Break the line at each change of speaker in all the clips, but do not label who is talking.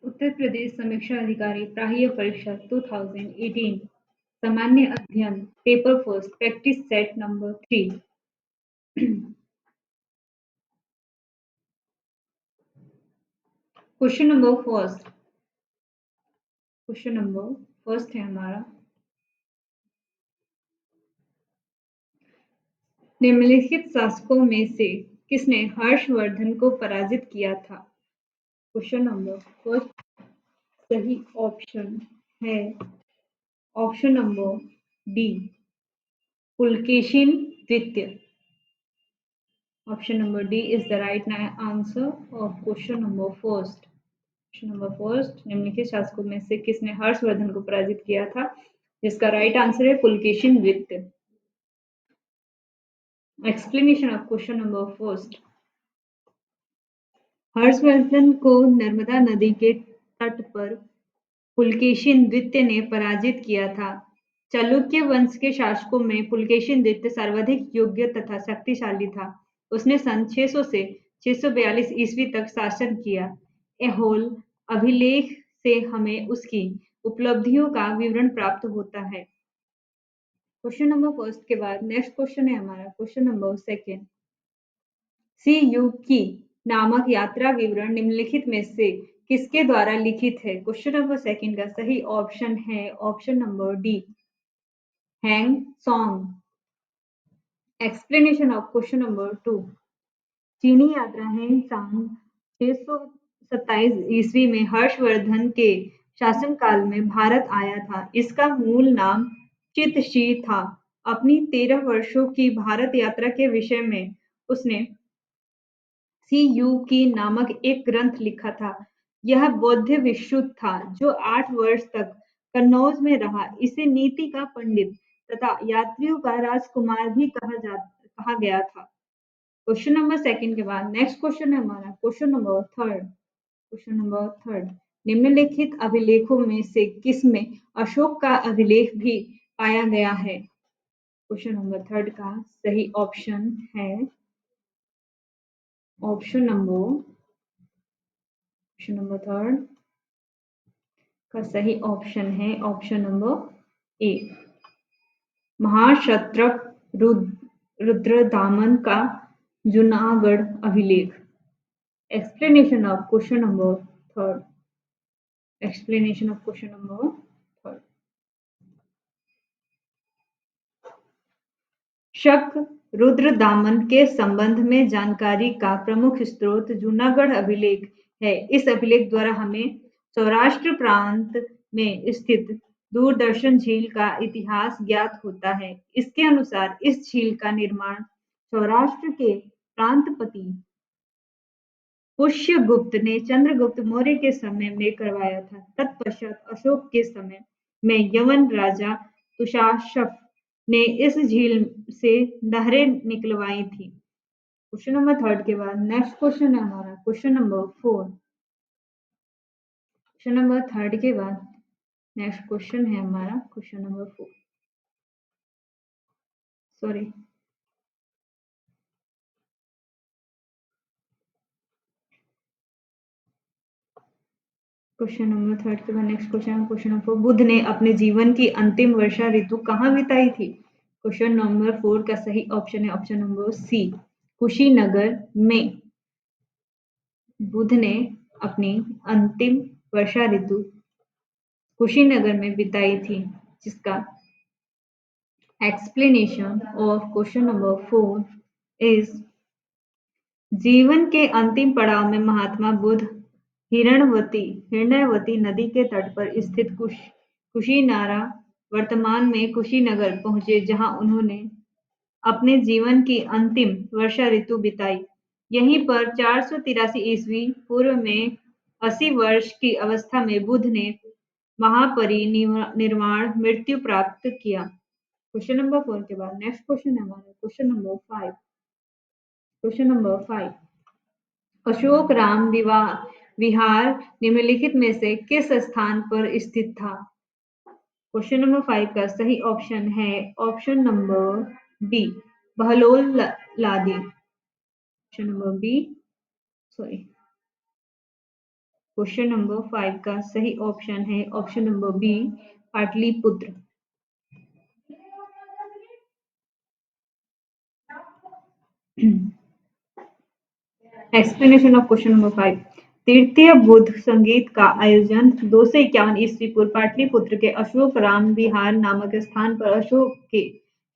उत्तर प्रदेश समीक्षा अधिकारी प्राह्य परीक्षा 2018 सामान्य अध्ययन paper first practice set number 3 question number first है हमारा। निम्नलिखित शासकों में से किसने हर्षवर्धन को पराजित किया था? क्वेश्चन नंबर फर्स्ट सही ऑप्शन है ऑप्शन नंबर डी पुलकेशिन द्वितीय। Option number D is the right answer of question number first. Question number first निम्नलिखित शासकों में से किसने हर्षवर्धन को पराजित किया था, जिसका राइट आंसर है पुलकेशिन द्वितीय। Explanation of question number first. Harshvardhan को नर्मदा नदी के तट पर पुलकेशिन द्वितीय ने पराजित किया था। चालुक्य वंश के शासकों में पुलकेशिन द्वितीय सर्वाधिक योग्य तथा शक्तिशाली था। उसने सन 600 से 642 ईस्वी तक शासन किया। ऐहोल अभिलेख से हमें उसकी उपलब्धियों का विवरण प्राप्त होता है। क्वेश्चन नंबर फर्स्ट के बाद नेक्स्ट क्वेश्चन है हमारा question number second. Si Yu Ki नामक यात्रा विवरण निम्नलिखित में से किसके द्वारा लिखित है? क्वेश्चन नंबर सेकंड का सही ऑप्शन है option number D hang song. Explanation of question number 2। चीनी यात्रा हैंग सांग 627 ईस्वी में हर्षवर्धन के शासनकाल में भारत आया था। इसका मूल नाम चितशी था। अपनी 13 वर्षों की भारत यात्रा के विषय में उसने सी यू की नामक एक ग्रंथ लिखा था। यह बौद्ध विश्रुत था जो 8 वर्ष तक कन्नौज में रहा। इसे नीति का पंडित तथा यात्रियों का राजकुमार भी कहा गया था। क्वेश्चन नंबर सेकंड के बाद नेक्स्ट क्वेश्चन है हमारा question number third. Question number third निम्नलिखित अभिलेखों में से किसमें अशोक का अभिलेख भी पाया गया है? क्वेश्चन नंबर थर्ड का सही ऑप्शन है ऑप्शन नंबर थर्ड का सही ऑप्शन है ऑप्शन नंबर ए महाक्षत्रप रुद्रदामन का जूनागढ़ अभिलेख। Explanation of question number third. Explanation of question number third. शक रुद्रदामन के संबंध में जानकारी का प्रमुख स्रोत जूनागढ़ अभिलेख है। इस अभिलेख द्वारा हमें सौराष्ट्र प्रांत में स्थित दूरदर्शन झील का इतिहास ज्ञात होता है। इसके अनुसार इस झील का निर्माण सौराष्ट्र के प्रांतपति पुष्यगुप्त ने चंद्रगुप्त मौर्य के समय में करवाया था। तत्पश्चात अशोक के समय में यवन राजा तुषारशफ ने इस झील से नहरें निकलवाई थी। क्वेश्चन नंबर थर्ड के बाद नेक्स्ट क्वेश्चन है हमारा question number 4। Question number third के बाद नेक्स्ट क्वेश्चन है हमारा question number 4। Sorry question number third के बाद नेक्स्ट क्वेश्चन नंबर 4। बुद्ध ने अपने जीवन की अंतिम वर्षा ऋतु कहाँ बिताई थी? क्वेश्चन नंबर 4 का सही ऑप्शन है ऑप्शन नंबर सी कुशीनगर में। बुद्ध ने अपनी अंतिम वर्षा ऋतु कुशीनगर में बिताई थी, जिसका explanation of question number 4 is जीवन के अंतिम पड़ाव में महात्मा बुद्ध हिरण्यवती नदी के तट पर स्थित कुशीनारा वर्तमान में कुशीनगर पहुंचे, जहां उन्होंने अपने जीवन की अंतिम वर्षा ऋतु बिताई। यहीं पर 483 ईस्वी पूर्व में 80 वर्ष की अवस्था में बुद्ध ने महापरिनिर्वाण मृत्यु प्राप्त किया। क्वेश्चन नंबर 4 के बाद नेक्स्ट क्वेश्चन है हमारा question number 5। Question number 5 Ashok Ram Vihar निम्नलिखित में से किस स्थान पर स्थित था? क्वेश्चन नंबर 5 का सही ऑप्शन है option number B Bahlol Lodi. Option number B sorry question number 5 का सही ऑप्शन है option number B, Pataliputra. Explanation of question number 5। तृतीय बुद्ध संगीत का आयोजन 251 ईस्वी पूर्व पाटलिपुत्र के अशोक राम विहार नामक स्थान पर अशोक के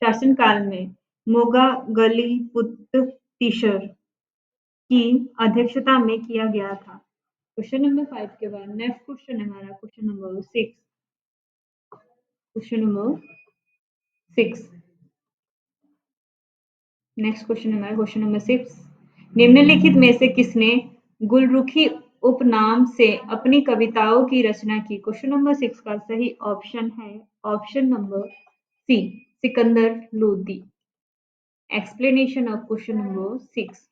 शासनकाल में मोगागलिपुत्र तीसर की अध्यक्षता में किया गया था। क्वेश्चन नंबर 5 के बाद नेक्स्ट क्वेश्चन है हमारा question number 6। Question number 6। Next question हमारा क्वेश्चन नंबर 6। निम्नलिखित में से किसने गुलरुखी उपनाम से अपनी कविताओं की रचना की? क्वेश्चन नंबर 6 का सही ऑप्शन है option number C, Sikandar Lodi. Explanation of question number 6।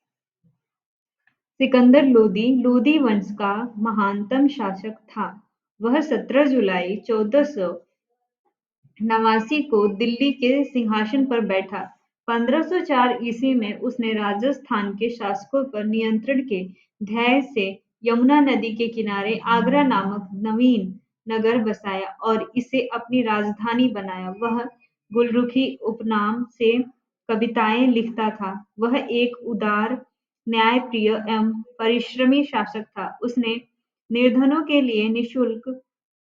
Sikandar Lodi Lodi वंश का महानतम शासक था। वह 17 जुलाई 1489 को दिल्ली के सिंहासन पर बैठा। 1504 ईस्वी में उसने राजस्थान के शासकों पर नियंत्रण के ध्येय से यमुना नदी के किनारे आगरा नामक नवीन नगर बसाया और इसे अपनी राजधानी बनाया। वह गुलरुखी उपनाम से कविताएं लिखता था। वह एक उदार, न्यायप्रिय एवं परिश्रमी शासक था। उसने निर्धनों के लिए निःशुल्क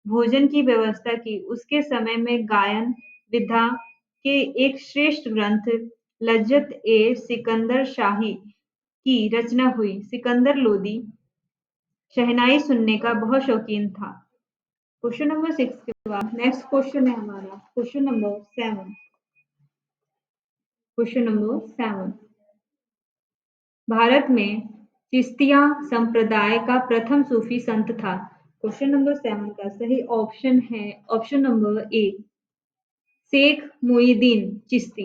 भोजन की व्यवस्था की। उसके समय में गायन विधा के एक श्रेष्ठ ग्रंथ लज्जत ए सिकंदर शाही की रचना हुई। सिकंदर लोदी शहनाई सुनने का बहुत शौकीन था। क्वेश्चन नंबर 6 के बाद नेक्स्ट क्वेश्चन है हमारा question number 7। Question number 7। Bharat में चिश्तिया संप्रदाय का प्रथम सूफी संत था। क्वेश्चन नंबर 7 का सही ऑप्शन है option number A, Sheikh Muinuddin Chishti.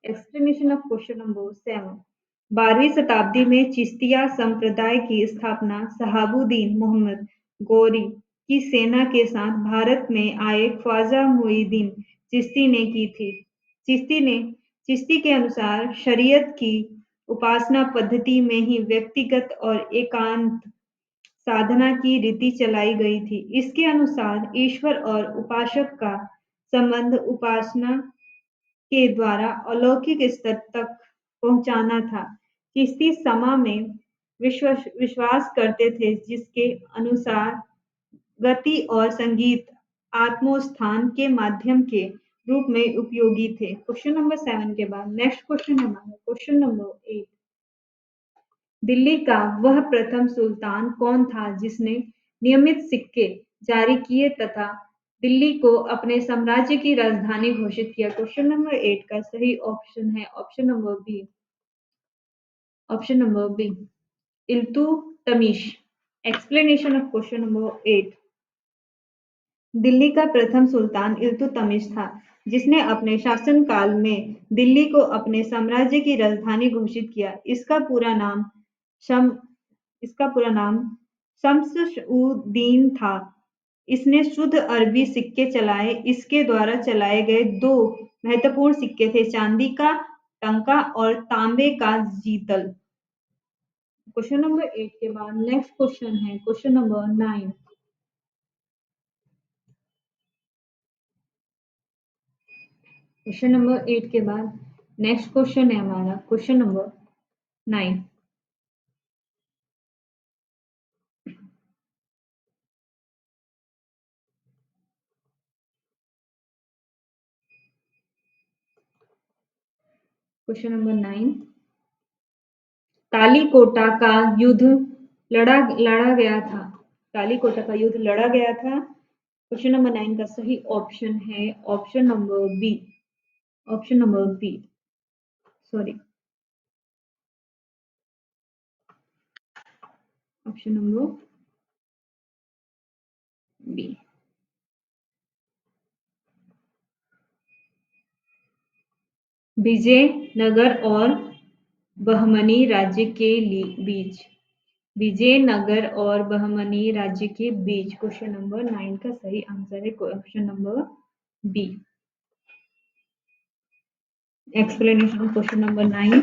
Explanation of question number 7। 12वीं शताब्दी में चिश्तिया संप्रदाय की स्थापना शहाबुद्दीन मोहम्मद गौरी की सेना के साथ भारत में आए ख्वाजा मुईदीन चिश्ती ने की थी। चिश्ती के अनुसार शरीयत की उपासना पद्धति में ही व्यक्तिगत और एकांत साधना की रीति चलाई गई थी। इसके अनुसार ईश्वर और उपासक का संबंध उपासना के द्वारा अलौकिक स्तर तक पहुंचाना था। चिश्ती समा में विश्वास करते थे जिसके अनुसार गति और संगीत आत्मोत्थान के माध्यम के रूप में उपयोगी थे। क्वेश्चन नंबर 7 के बाद नेक्स्ट क्वेश्चन है हमारा क्वेश्चन नंबर 8। दिल्ली का वह प्रथम सुल्तान कौन था जिसने नियमित सिक्के जारी किए तथा दिल्ली को अपने साम्राज्य की राजधानी घोषित किया? क्वेश्चन नंबर 8 का सही ऑप्शन है option number B, option number B, Iltutmish. Explanation of question number 8। Delhi का प्रथम सुल्तान इल्तुतमिश था जिसने अपने शासनकाल में दिल्ली को अपने साम्राज्य की राजधानी घोषित किया। शम इसका पूरा नाम शम्स-उद-दीन था। इसने शुद्ध अरबी सिक्के चलाए। इसके द्वारा चलाए गए दो महत्वपूर्ण सिक्के थे, चांदी का टंका और तांबे का जीतल। क्वेश्चन नंबर 8 के बाद नेक्स्ट क्वेश्चन है क्वेश्चन नंबर 9। क्वेश्चन नंबर 8 के बाद नेक्स्ट क्वेश्चन है हमारा क्वेश्चन नंबर 9। Question number 9। कालीकोटा का युद्ध लड़ा गया था। कालीकोटा का युद्ध लड़ा गया था। क्वेश्चन नंबर 9 का सही ऑप्शन है option number B, option number B, sorry, option number B. Vijayanagara और बहमनी राज्य के बीच, विजयनगर और बहमनी राज्य के बीच। क्वेश्चन नंबर 9 का सही आंसर है option number B. Explanation of question number 9।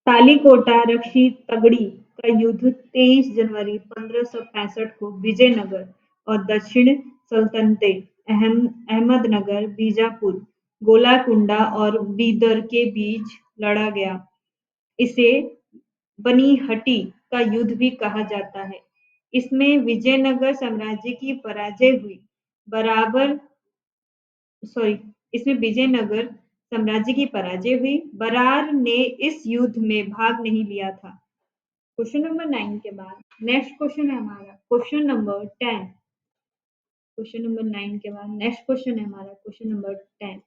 Talikota Rakshasi Tangadi का युद्ध 23 जनवरी 1565 को विजयनगर और दक्षिण सल्तनतें अहमदनगर, बीजापुर, गोलाकुंडा और बीदर के बीच लड़ा गया। इसे बनीहट्टी का युद्ध भी कहा जाता है। इसमें विजयनगर साम्राज्य की पराजय हुई। बराबर सॉरी इसमें विजयनगर साम्राज्य की पराजय हुई। बरार ने इस युद्ध में भाग नहीं लिया था। क्वेश्चन नंबर 9 के बाद नेक्स्ट क्वेश्चन है हमारा क्वेश्चन नंबर 10। क्वेश्चन नंबर 9 के बाद नेक्स्ट क्वेश्चन है हमारा क्वेश्चन नंबर 10।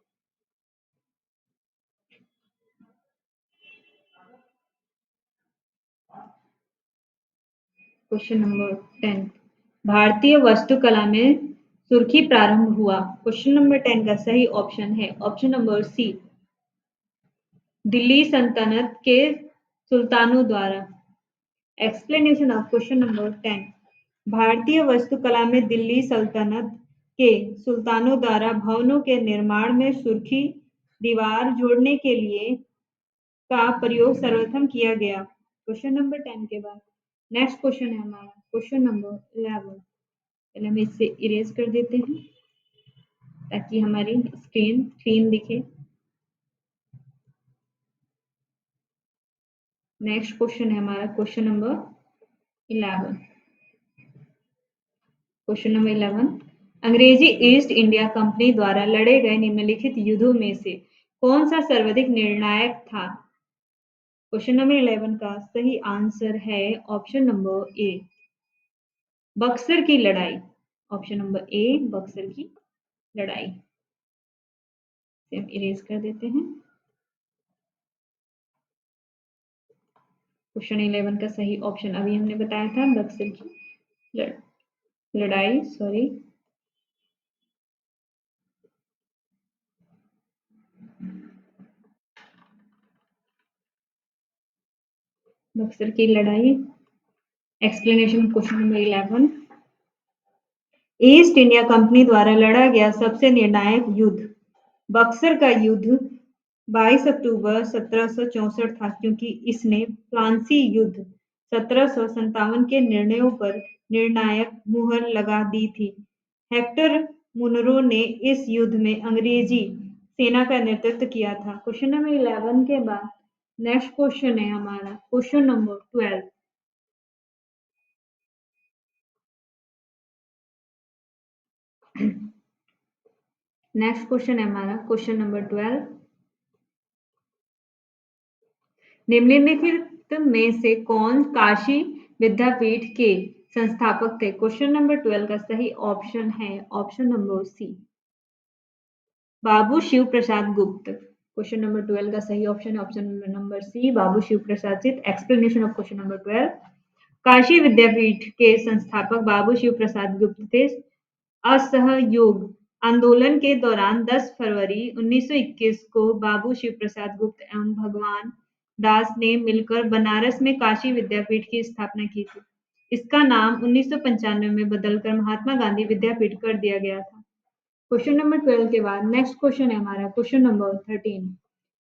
क्वेश्चन नंबर 10 भारतीय वास्तुकला में सुर्खी प्रारंभ हुआ। क्वेश्चन नंबर 10 का सही ऑप्शन है ऑप्शन नंबर सी, दिल्ली सल्तनत के सुल्तानों द्वारा। Explanation of question number 10। भारतीय वास्तुकला में दिल्ली सल्तनत के सुल्तानों द्वारा भवनों के निर्माण में सुर्खी दीवार जोड़ने के लिए का प्रयोग सर्वप्रथम किया गया। क्वेश्चन नंबर 10 के बाद नेक्स्ट क्वेश्चन है हमारा क्वेश्चन नंबर 11। पहले हम इसे इरेज कर देते हैं ताकि हमारी स्क्रीन क्लीन दिखे। नेक्स्ट क्वेश्चन है हमारा क्वेश्चन नंबर 11। क्वेश्चन नंबर 11 अंग्रेजी ईस्ट इंडिया कंपनी द्वारा लड़े गए निम्नलिखित युद्धों में से कौन सा सर्वाधिक निर्णायक था। क्वेश्चन नंबर 11 का सही आंसर है ऑप्शन नंबर ए, बक्सर की लड़ाई। ऑप्शन नंबर ए, बक्सर की लड़ाई। से हम इरेज कर देते हैं। क्वेश्चन 11 का सही ऑप्शन अभी हमने बताया था बक्सर की लड़ाई। सॉरी, बक्सर की लड़ाई। Explanation question number 11। East India company द्वारा लड़ा गया सबसे निर्णायक युद्ध बक्सर का युद्ध 22 अक्टूबर 1764 था क्योंकि इसने फ्रांसी युद्ध 1757 के निर्णयों पर निर्णायक मुहर लगा दी थी। हेक्टर मुनरो ने इस युद्ध में अंग्रेजी सेना का नेतृत्व किया था। क्वेश्चन नंबर 11 के बाद नेक्स्ट क्वेश्चन है हमारा क्वेश्चन नंबर 12। नेक्स्ट क्वेश्चन है हमारा क्वेश्चन नंबर 12। निम्नलिखित में से कौन काशी विद्यापीठ के संस्थापक थे। क्वेश्चन नंबर 12 का सही ऑप्शन है option number C, Babu Shiv Prasad Gupt. Question number 12 का सही ऑप्शन है option number C, Babu Shiv Prasad Gupt. Explanation of question number 12। Kashi Vidyapith के संस्थापक बाबू शिव प्रसाद गुप्त थे। असहयोग आंदोलन के दौरान 10 फरवरी 1921 को बाबू शिव प्रसाद गुप्त एवं भगवान दास ने मिलकर बनारस में काशी विद्यापीठ की स्थापना की थी। इसका नाम 1995 में बदलकर महात्मा गांधी विद्यापीठ कर दिया गया था। क्वेश्चन नंबर 12 के बाद नेक्स्ट क्वेश्चन है हमारा क्वेश्चन नंबर 13।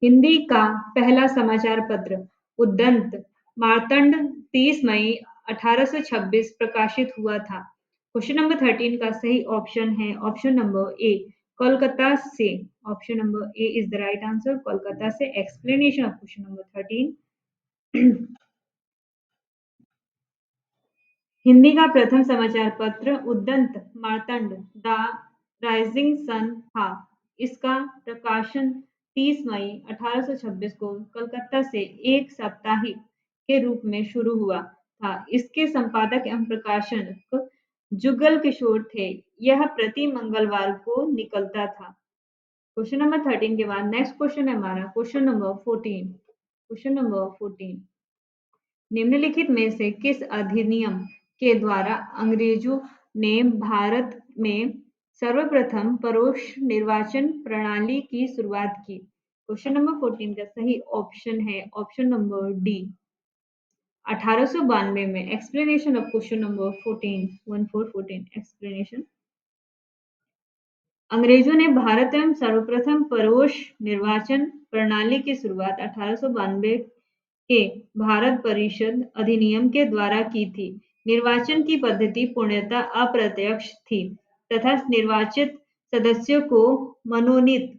हिंदी का पहला समाचार पत्र उद्दंत मार्तंड 30 मई 1826 प्रकाशित हुआ था। क्वेश्चन नंबर 13 का सही ऑप्शन है ऑप्शन नंबर ए, कोलकाता से। Option number A is the right answer, Kolkata से। Explanation of question number 13। Hindi का प्रथम समाचार पत्र Udant Martand the rising sun था। इसका प्रकाशन 30 मई 1826 को कलकत्ता से एक साप्ताहिक के रूप में शुरू हुआ था। इसके संपादक एवं प्रकाशक जुगल किशोर थे। यह प्रति मंगलवार को निकलता था। क्वेश्चन नंबर 13 के बाद नेक्स्ट क्वेश्चन है हमारा क्वेश्चन नंबर 14। क्वेश्चन नंबर 14 निम्नलिखित में से किस अधिनियम के द्वारा अंग्रेजों ने भारत में सर्वप्रथम परोक्ष निर्वाचन प्रणाली की शुरुआत की। क्वेश्चन नंबर 14 का सही ऑप्शन है ऑप्शन नंबर डी, 1892 में। Explanation of question number 14 14 explanation. अंग्रेजों ने भारत में सर्वप्रथम परोक्ष निर्वाचन प्रणाली की शुरुआत 1892 के भारत परिषद अधिनियम के द्वारा की थी। निर्वाचन की पद्धति पूर्णतः अप्रत्यक्ष थी तथा निर्वाचित सदस्यों को मनोनीत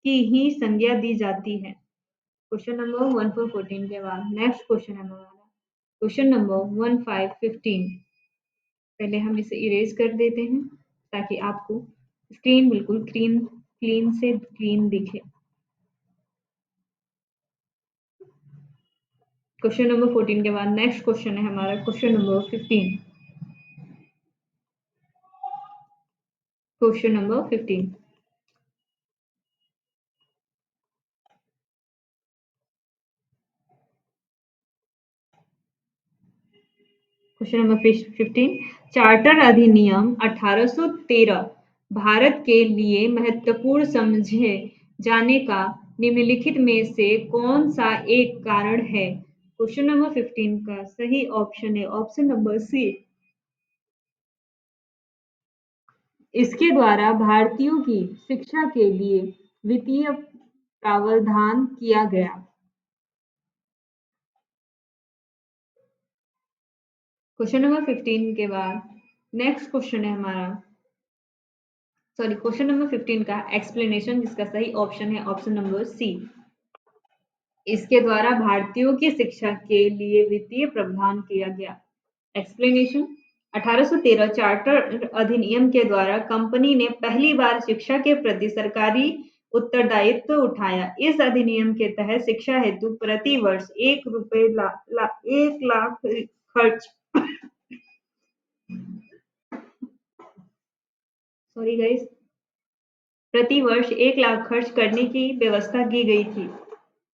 की ही संज्ञा दी जाती है। क्वेश्चन नंबर 1414 के बाद नेक्स्ट क्वेश्चन है हमारा क्वेश्चन नंबर 1515। पहले हम इसे इरेज कर देते हैं ताकि आपको स्क्रीन बिल्कुल क्लीन से क्लीन दिखे। क्वेश्चन नंबर 14 के बाद नेक्स्ट क्वेश्चन है हमारा question number 15। Question number 15। Question number 15। Charter अधिनियम 1813 भारत के लिए महत्वपूर्ण समझे जाने का निम्नलिखित में से कौन सा एक कारण है? क्वेश्चन नंबर 15 का सही ऑप्शन है ऑप्शन नंबर सी। इसके द्वारा भारतीयों की शिक्षा के लिए वित्तीय प्रावधान किया गया। क्वेश्चन नंबर 15 के बाद नेक्स्ट क्वेश्चन है हमारा क्वेश्चन नंबर 15 का एक्सप्लेनेशन जिसका सही ऑप्शन है ऑप्शन नंबर सी। इसके द्वारा भारतीयों की शिक्षा के लिए वित्तीय प्रावधान किया गया। एक्सप्लेनेशन 1813 चार्टर अधिनियम के द्वारा कंपनी ने पहली बार शिक्षा के प्रति सरकारी उत्तरदायित्व उठाया। इस अधिनियम के तहत शिक्षा हेतु प्रति वर्ष 1 लाख खर्च सॉरी गाइस प्रति वर्ष 1 लाख खर्च करने की व्यवस्था की गई थी।